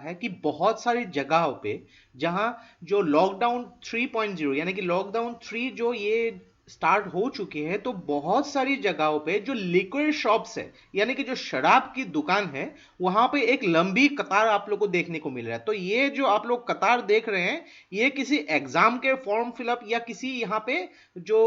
है कि बहुत सारी जगहों पे जहां जो लॉकडाउन 3.0 यानी कि लॉकडाउन 3 जो ये स्टार्ट हो चुके हैं, तो बहुत सारी जगहों पे जो लिक्विड शॉप्स है यानी कि जो शराब की दुकान है, वहां पे एक लंबी कतार आप लोग को देखने को मिल रहा है। तो ये जो आप लोग कतार देख रहे हैं, ये किसी एग्जाम के फॉर्म फिलअप या किसी यहाँ पे जो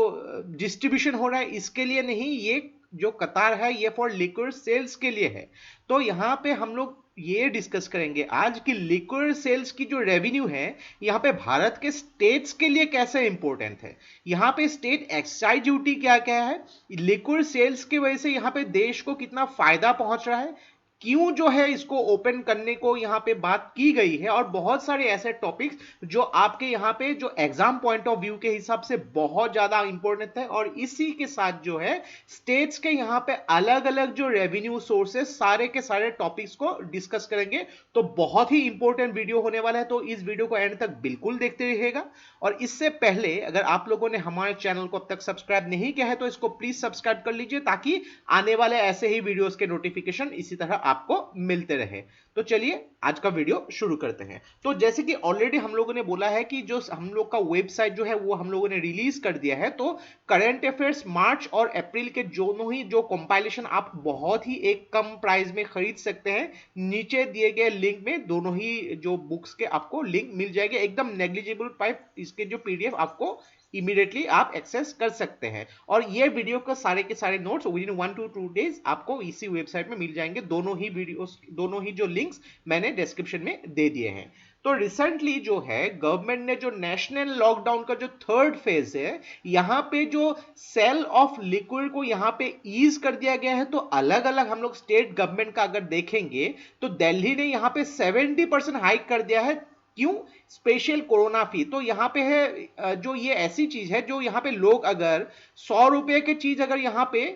डिस्ट्रीब्यूशन हो रहा है इसके लिए नहीं, ये जो कतार है ये फॉर लिक्विड सेल्स के लिए है। तो यहाँ पे हम लोग ये डिस्कस करेंगे आज की लिक्विड सेल्स की जो रेवेन्यू है यहाँ पे भारत के स्टेट्स के लिए कैसे इंपॉर्टेंट है, यहाँ पे स्टेट एक्साइज ड्यूटी क्या क्या है, लिक्विड सेल्स की वजह से यहाँ पे देश को कितना फायदा पहुंच रहा है, क्यों जो है इसको ओपन करने को यहाँ पे बात की गई है, और बहुत सारे ऐसे टॉपिक्स जो आपके यहाँ पे जो एग्जाम पॉइंट ऑफ व्यू के हिसाब से बहुत ज्यादा इंपॉर्टेंट है। और इसी के साथ जो है स्टेट्स के यहाँ पे अलग अलग जो रेवेन्यू सोर्सेस सारे के सारे टॉपिक्स को डिस्कस करेंगे। तो बहुत ही इंपॉर्टेंट वीडियो होने वाला है, तो इस वीडियो को एंड तक बिल्कुल देखते रहिएगा। और इससे पहले अगर आप लोगों ने हमारे चैनल को अब तक सब्सक्राइब नहीं किया है तो इसको प्लीज सब्सक्राइब कर लीजिए, ताकि आने वाले ऐसे ही वीडियोस के नोटिफिकेशन इसी तरह आपको मिलते रहे। तो चलिए आज का वीडियो शुरू करते हैं। तो जैसे कि ऑलरेडी हम लोगों ने बोला है कि जो हम लोग का वेबसाइट जो है वो हम लोगों ने रिलीज कर दिया है। तो करंट अफेयर्स मार्च और अप्रैल के दोनों ही जो कंपाइलेशन आप बहुत ही एक कम प्राइस में खरीद सकते हैं, नीचे दिए गए लिंक में दोनों ही जो बुक्स के आपको लिंक मिल जाएंगे, एकदम नेग्लिजिबल प्राइस। इसके जो पीडीएफ आपको इमीडिएटली आप एक्सेस कर सकते हैं। और ये वीडियो के सारे notes with in 1 to 2 days आपको इसी वेबसाइट में मिल जाएंगे। दोनों ही वीडियोस, दोनों ही जो लिंक्स मैंने डिस्क्रिप्शन में दे दिए हैं। तो रिसेंटली जो है गवर्नमेंट ने जो नेशनल लॉकडाउन का जो थर्ड फेज है, यहाँ पे जो सेल ऑफ लिक्विड को यहाँ पे ईज कर दिया गया है। तो अलग अलग हम लोग स्टेट गवर्नमेंट का अगर देखेंगे तो दिल्ली ने यहाँ पे 70% हाइक कर दिया है। क्यों? स्पेशल कोरोना फी। तो यहाँ पे है जो ये ऐसी चीज है जो यहाँ पे लोग अगर 100 रुपए की चीज अगर यहाँ पे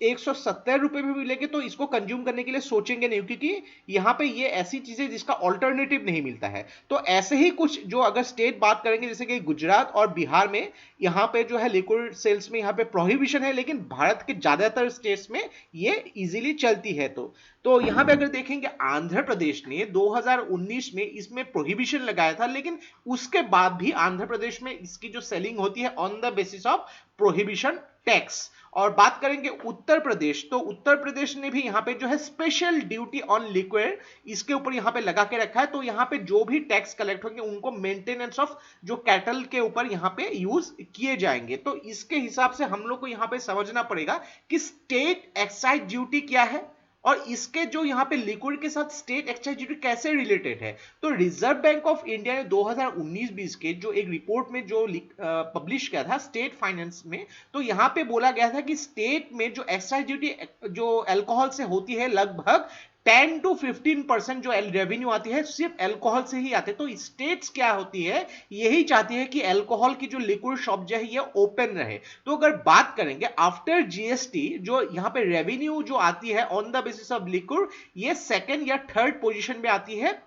170 रुपए में मिलेंगे तो इसको कंज्यूम करने के लिए सोचेंगे नहीं, क्योंकि यहाँ पे ये ऐसी चीजें जिसका ऑल्टरनेटिव नहीं मिलता है। तो ऐसे ही कुछ जो अगर स्टेट बात करेंगे जैसे कि गुजरात और बिहार में यहाँ पे जो है लिक्विड सेल्स में यहाँ पे प्रोहिबिशन है, लेकिन भारत के ज्यादातर स्टेट्स में ये इजीली चलती है। तो यहाँ पे अगर देखेंगे आंध्र प्रदेश ने 2019 में इसमें प्रोहिबिशन लगाया था, लेकिन उसके बाद भी आंध्र प्रदेश में इसकी जो सेलिंग होती है on the basis of prohibition tax. और बात करेंगे उत्तर प्रदेश, तो उत्तर प्रदेश ने भी यहाँ पे जो है स्पेशल ड्यूटी ऑन लिक्विड इसके ऊपर यहाँ पे लगा के रखा है। तो यहाँ पे जो भी टैक्स कलेक्ट होंगे उनको मेंटेनेंस ऑफ जो कैटल के ऊपर यहाँ पे यूज किए जाएंगे। तो इसके हिसाब से हम लोग को यहाँ पे समझना पड़ेगा कि स्टेट एक्साइज ड्यूटी क्या है और इसके जो यहाँ पे लिक्विड के साथ स्टेट एक्साइज ड्यूटी कैसे रिलेटेड है। तो रिजर्व बैंक ऑफ इंडिया ने 2019-20 के जो एक रिपोर्ट में जो पब्लिश किया था स्टेट फाइनेंस में, तो यहाँ पे बोला गया था कि स्टेट में जो एक्साइज ड्यूटी जो अल्कोहल से होती है लगभग 10 to 15% जो रेवेन्यू आती है सिर्फ अल्कोहल से ही आते हैं। तो स्टेट्स क्या होती है, यही चाहती है कि अल्कोहल की जो लिक्विड शॉप जो है ये ओपन रहे। तो अगर बात करेंगे आफ्टर जीएसटी जो यहाँ पे रेवेन्यू जो आती है on the basis of liquid, ये सेकंड या थर्ड पोजीशन पे आती है।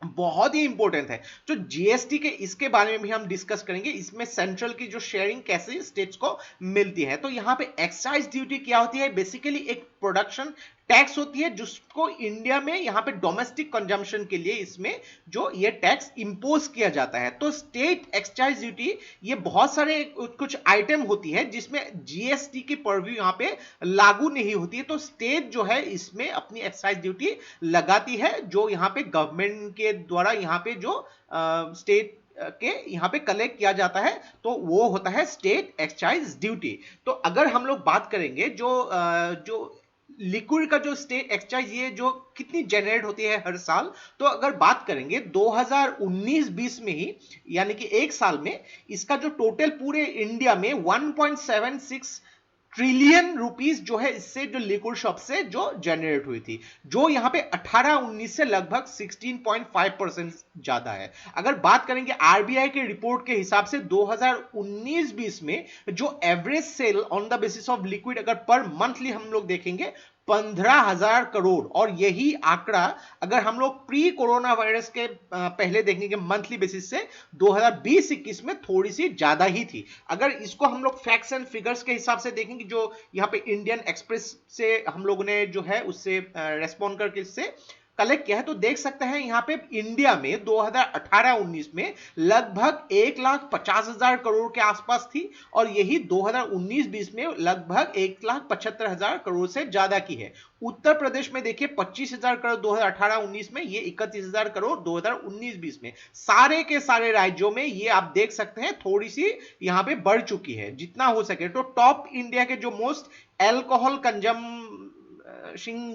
बहुत ही इंपॉर्टेंट है। तो जीएसटी के इसके बारे में भी हम डिस्कस करेंगे, इसमें सेंट्रल की जो शेयरिंग कैसे स्टेट्स को मिलती है। तो यहाँ पे एक्साइज ड्यूटी क्या होती है, बेसिकली एक प्रोडक्शन टैक्स होती है जिसको इंडिया में यहाँ पे डोमेस्टिक कंजम्पशन के लिए इसमें जो ये टैक्स इंपोज किया जाता है। तो स्टेट एक्साइज ड्यूटी ये बहुत सारे कुछ आइटम होती है जिसमें जीएसटी की परव्यू यहाँ पे लागू नहीं होती है। तो स्टेट जो है इसमें अपनी एक्साइज ड्यूटी लगाती है जो यहाँ पे गवर्नमेंट के द्वारा यहाँ पे जो स्टेट के यहाँ पे कलेक्ट किया जाता है, तो वो होता है स्टेट एक्साइज ड्यूटी। तो अगर हम लोग बात करेंगे जो लिक्विड का जो स्टेट एक्साइज ये जो कितनी जनरेट होती है हर साल, तो अगर बात करेंगे 2019-20 में ही यानी कि एक साल में इसका जो टोटल पूरे इंडिया में 1.76 ट्रिलियन रुपीस जो है इससे जो लिक्विड शॉप से जो जनरेट हुई थी, जो यहाँ पे 18-19 से लगभग 16.5% ज्यादा है। अगर बात करेंगे आरबीआई के रिपोर्ट के हिसाब से 2019-20 में जो average sale on the basis of liquid अगर पर मंथली हम लोग देखेंगे 15,000 करोड़, और यही आंकड़ा अगर हम लोग प्री कोरोना वायरस के पहले देखेंगे मंथली बेसिस से 2020-21 में थोड़ी सी ज्यादा ही थी। अगर इसको हम लोग फैक्ट्स एंड फिगर्स के हिसाब से देखेंगे जो यहाँ पे इंडियन एक्सप्रेस से हम लोगों ने जो है उससे रेस्पॉन्ड करके इससे कलेक्ट किया है। तो देख सकते हैं यहाँ पे इंडिया में 2018-19 में लगभग 1,50,000 करोड़ के आसपास थी, और यही 2019-20 में लगभग 1,75,000 करोड़ से ज्यादा की है। उत्तर प्रदेश में देखिए 25,000 करोड़ 2018-19 में, ये 31,000 करोड़ 2019-20 में। सारे के सारे राज्यों में ये आप देख सकते हैं थोड़ी सी यहां पे बढ़ चुकी है जितना हो सके। तो टॉप इंडिया के जो मोस्ट एल्कोहल कंजम्पशन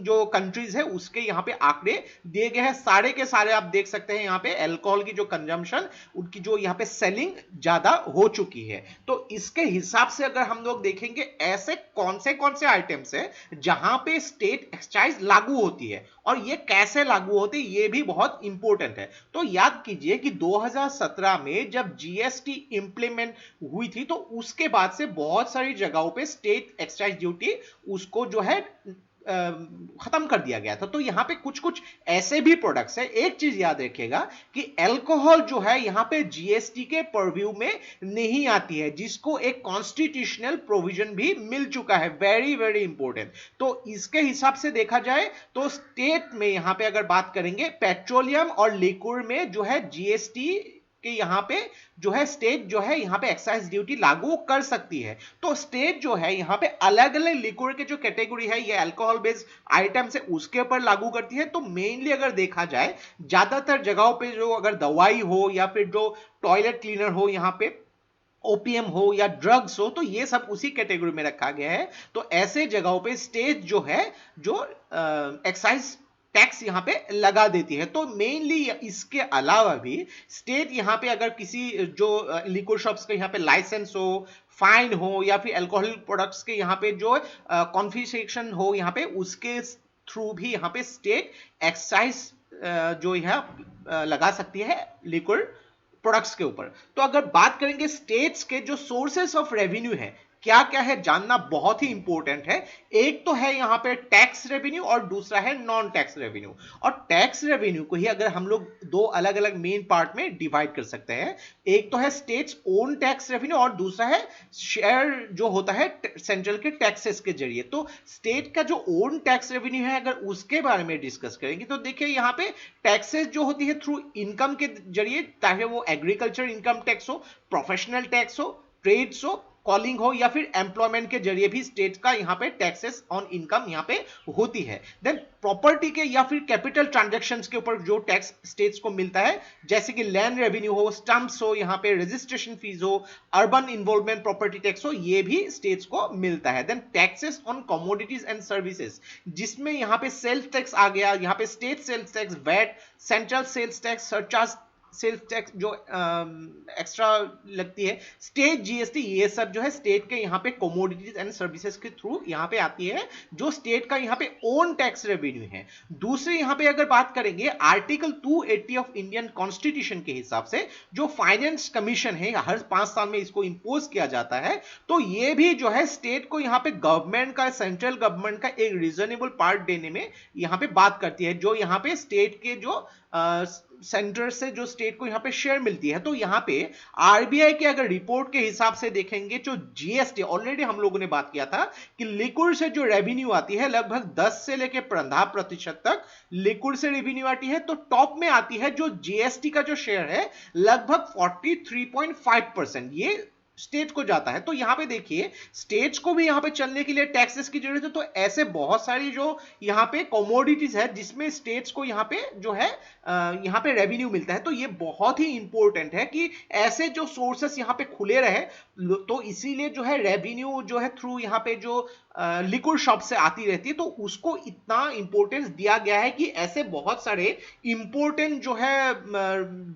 जो कंट्रीज है उसके यहाँ पे आंकड़े दिए गए हैं। सारे के सारे आप देख सकते हैं यहाँ पे अल्कोहल की जो कंजम्पशन, उनकी जो यहाँ पे सेलिंग ज्यादा हो चुकी है। तो इसके हिसाब से अगर हम लोग देखेंगे ऐसे कौन से आइटम्स है जहां पे स्टेट एक्साइज लागू होती है और ये कैसे लागू होती है ये भी बहुत इंपॉर्टेंट है। तो याद कीजिए कि 2017 में जब जीएसटी इंप्लीमेंट हुई थी तो उसके बाद से बहुत सारी जगहों पे स्टेट एक्साइज ड्यूटी उसको जो है खत्म कर दिया गया था। तो यहां पे कुछ कुछ ऐसे भी प्रोडक्ट्स है, एक चीज याद रखिएगा कि अल्कोहल जो है यहां पे जीएसटी के परव्यू में नहीं आती है, जिसको एक कॉन्स्टिट्यूशनल प्रोविजन भी मिल चुका है, वेरी वेरी इंपॉर्टेंट। तो इसके हिसाब से देखा जाए तो स्टेट में यहां पे अगर बात करेंगे पेट्रोलियम और लिक्विड में जो है जीएसटी कि यहां पे जो है स्टेट जो है यहां पे एक्साइज ड्यूटी लागू कर सकती है। तो स्टेट जो है यहां पे अलग अलग लिक्विड के जो कैटेगरी है ये अल्कोहल बेस्ड आइटम्स है उसके ऊपर लागू करती है। तो मेनली अगर देखा जाए ज्यादातर जगहों पे जो अगर दवाई हो या फिर जो टॉयलेट क्लीनर हो, यहां पे ओपीएम हो या ड्रग्स हो, तो ये सब उसी कैटेगरी में रखा गया है। तो ऐसे जगहों पे स्टेट जो है जो एक्साइज टैक्स यहां पे लगा देती है। तो मेनली इसके अलावा भी स्टेट यहां पे अगर किसी जो लिक्विड शॉप्स के यहां पे लाइसेंस हो, फाइन हो या फिर अल्कोहलिक प्रोडक्ट्स के यहां पे जो कॉन्फिस्केशन हो यहां पे, उसके थ्रू भी यहां पे स्टेट एक्साइज जो है लगा सकती है लिक्विड प्रोडक्ट्स के ऊपर। तो अगर बात करेंगे स्टेट्स के जो सोर्सेस ऑफ रेवेन्यू है क्या क्या है जानना बहुत ही इंपॉर्टेंट है। एक तो है यहां पे टैक्स रेवेन्यू और दूसरा है नॉन टैक्स रेवेन्यू। और टैक्स रेवेन्यू को ही अगर हम लोग दो अलग अलग मेन पार्ट में डिवाइड कर सकते हैं, एक तो है स्टेट्स ओन टैक्स रेवेन्यू और दूसरा है शेयर जो होता है सेंट्रल के टैक्सेस के जरिए। तो स्टेट का जो ओन टैक्स रेवेन्यू है अगर उसके बारे में डिस्कस करेंगे तो देखिए यहां पे टैक्सेस जो होती है थ्रू इनकम के जरिए, चाहे वो एग्रीकल्चर इनकम टैक्स हो, प्रोफेशनल टैक्स हो, ट्रेड्स हो, कॉलिंग हो या फिर एम्प्लॉयमेंट के जरिए भी स्टेट का यहां पे टैक्सेस ऑन इनकम यहां पे होती है। देन प्रॉपर्टी के या फिर कैपिटल ट्रांजैक्शंस के ऊपर जो टैक्स स्टेट्स को मिलता है, जैसे कि लैंड रेवेन्यू हो, स्टम्प्स हो, यहां पे रजिस्ट्रेशन फीस हो, अर्बन इन्वॉल्वमेंट प्रॉपर्टी टैक्स हो, ये भी स्टेट्स को मिलता है। Then taxes on commodities and services, जिसमें यहां पे सेल्स टैक्स आ गया, यहां पे state sales tax, VAT, central sales tax, surcharge sales tax जो एक्स्ट्रा लगती है, स्टेट जीएसटी, ये सब जो है स्टेट के यहां पे कमोडिटीज एंड सर्विसेज के थ्रू यहां पे आती है, जो स्टेट का यहां पे ओन टैक्स रेवेन्यू है। दूसरी यहां पे अगर बात करेंगे आर्टिकल 280 ऑफ इंडियन कॉन्स्टिट्यूशन के हिसाब से जो फाइनेंस कमीशन है हर 5 साल में इसको इंपोज किया जाता है, तो ये भी जो है स्टेट को यहां पे गवर्नमेंट का, सेंट्रल गवर्नमेंट का एक रीजनेबल पार्ट देने में यहां पे बात करती है, जो यहां पे स्टेट के जो सेंटर से जो स्टेट को यहां पे शेयर मिलती है। तो यहां पे आरबीआई के अगर रिपोर्ट के हिसाब से देखेंगे, जो जीएसटी ऑलरेडी हम लोगों ने बात किया था कि लिक्विड से जो रेवेन्यू आती है लगभग 10 से लेकर 15% तक लिक्विड से रेवेन्यू आती है। तो टॉप में आती है जो जीएसटी का जो शेयर है लगभग 43.5%, ये स्टेट को जाता है। तो यहां पे देखिए स्टेट्स को भी यहां पे चलने के लिए टैक्सेस की जरूरत है। तो ऐसे बहुत सारी जो यहां पे कमोडिटीज है जिसमें स्टेट्स को यहां पे जो है यहां पे रेवेन्यू मिलता है। तो ये बहुत ही इंपॉर्टेंट है कि ऐसे जो सोर्सेस यहां पे खुले रहे, तो इसीलिए जो है रेवेन्यू जो है थ्रू यहां पे जो लिक्विड शॉप से आती रहती है, तो उसको इतना इंपॉर्टेंस दिया गया है कि ऐसे बहुत सारे इंपॉर्टेंट जो है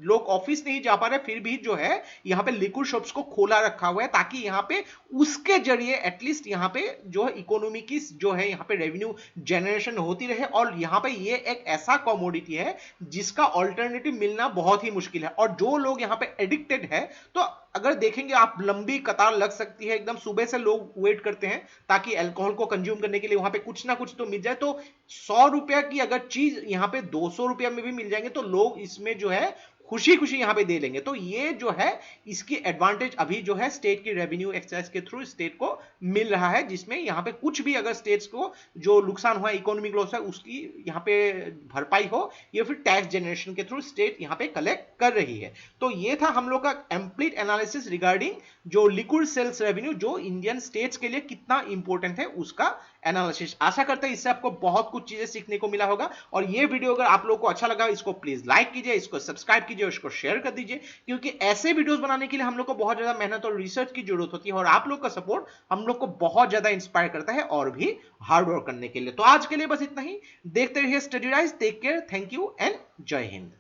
लोग ऑफिस नहीं जा पा रहे फिर भी जो है यहां पे लिक्विड शॉप्स को खोला रखा हुआ है, ताकि यहां पे उसके जरिए एटलीस्ट यहां पे जो है इकोनॉमी की जो है यहां पे रेवेन्यू जनरेशन होती रहे। और यहां पे ये एक ऐसा कमोडिटी है जिसका ऑल्टरनेटिव मिलना बहुत ही मुश्किल है, और जो लोग यहां पे एडिक्टेड है, तो अगर देखेंगे आप लंबी कतार लग सकती है, एकदम सुबह से लोग वेट करते हैं ताकि अल्कोहल को कंज्यूम करने के लिए वहां पे कुछ ना कुछ तो मिल जाए। तो 100 रुपया की अगर चीज यहां पे 200 रुपया में भी मिल जाएंगे तो लोग इसमें जो है खुशी खुशी यहाँ पे दे लेंगे। तो ये जो है इसकी एडवांटेज अभी जो है स्टेट की रेवेन्यू एक्साइज के थ्रू स्टेट को मिल रहा है, जिसमें यहाँ पे कुछ भी अगर स्टेट्स को जो नुकसान हुआ, इकोनॉमिक लॉस है, उसकी यहाँ पे भरपाई हो या फिर टैक्स जनरेशन के थ्रू स्टेट यहाँ पे कलेक्ट कर रही है। तो ये था हम लोग का कंप्लीट एनालिसिस रिगार्डिंग जो लिक्विड सेल्स रेवेन्यू जो इंडियन स्टेट्स के लिए कितना इंपॉर्टेंट है उसका एनालिसिस। आशा करते हैं इससे आपको बहुत कुछ चीजें सीखने को मिला होगा। और ये वीडियो अगर आप लोगों को अच्छा लगा, इसको प्लीज लाइक कीजिए, इसको सब्सक्राइब कीजिए और इसको शेयर कर दीजिए, क्योंकि ऐसे वीडियोस बनाने के लिए हम लोग को बहुत ज्यादा मेहनत और रिसर्च की जरूरत होती है, और आप लोग का सपोर्ट हम लोग को बहुत ज्यादा इंस्पायर करता है और भी हार्ड वर्क करने के लिए। तो आज के लिए बस इतना ही। देखते रहिए study rise. Take care, thank you and जय हिंद।